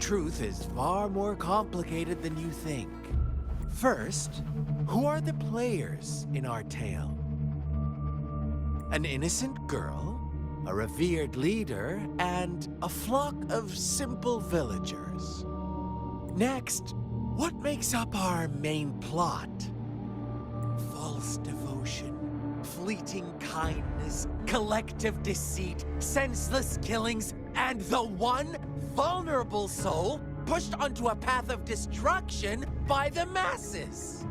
truth is far more complicated than you think. First, who are the players in our tale? An innocent girl, a revered leader, and a flock of simple villagers. Next, what makes up our main plot? False devotion, fleeting kindness, collective deceit, senseless killings, and the one vulnerable soul pushed onto a path of destruction by the masses.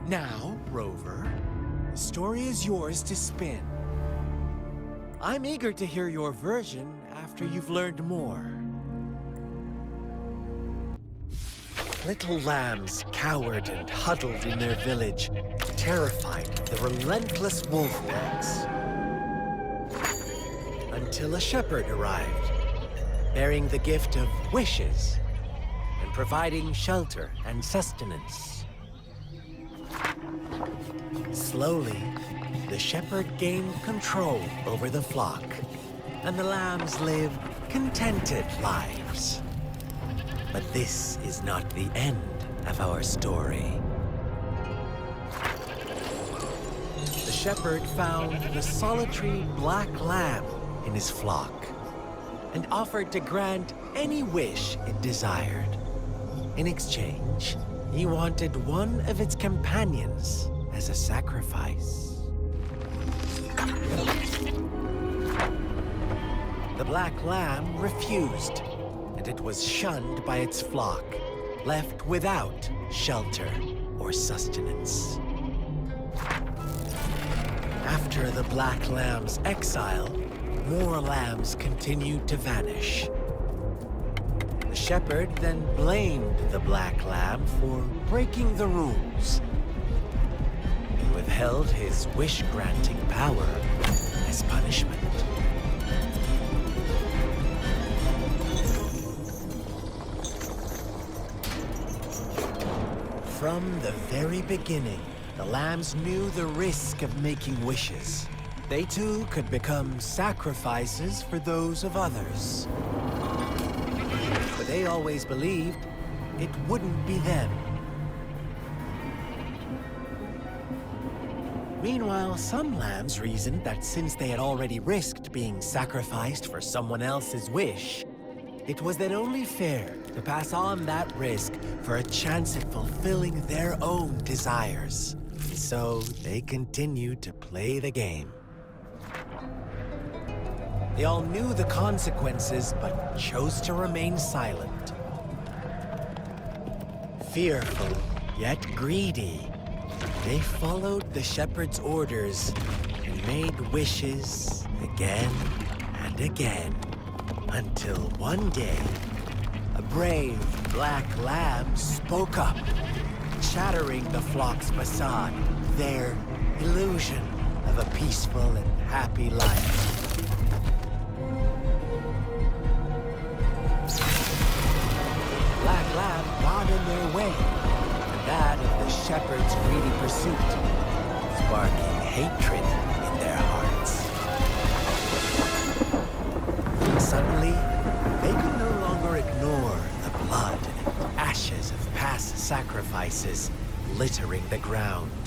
Now, Rover, the story is yours to spin. I'm eager to hear your version after you've learned more. Little lambs cowered and huddled in their village, terrified of the relentless wolf packs. Until a shepherd arrived, bearing the gift of wishes and providing shelter and sustenance. Slowly, the shepherd gained control over the flock, and the lambs lived contented lives. But this is not the end of our story. The shepherd found the solitary black lamb in his flock and offered to grant any wish it desired. In exchange, he wanted one of its companions as a sacrifice. The black lamb refused, and it was shunned by its flock, left without shelter or sustenance. After the black lamb's exile, more lambs continued to vanish. The shepherd then blamed the black lamb for breaking the rules and withheld his wish-granting power as punishment. From the very beginning, the lambs knew the risk of making wishes. They too could become sacrifices for those of others. But they always believed it wouldn't be them. Meanwhile, some lambs reasoned that since they had already risked being sacrificed for someone else's wish, it was then only fair to pass on that risk for a chance at fulfilling their own desires. So they continued to play the game. They all knew the consequences, but chose to remain silent. Fearful, yet greedy, they followed the shepherd's orders and made wishes again and again, until one day, a brave black lamb spoke up, shattering the flock's facade, their illusion of a peaceful and happy life. Black lamb got in their way, and that of the shepherd's greedy pursuit, sparking hatred in their hearts. Suddenly, they could no longer ignore the blood and ashes of past sacrifices littering the ground.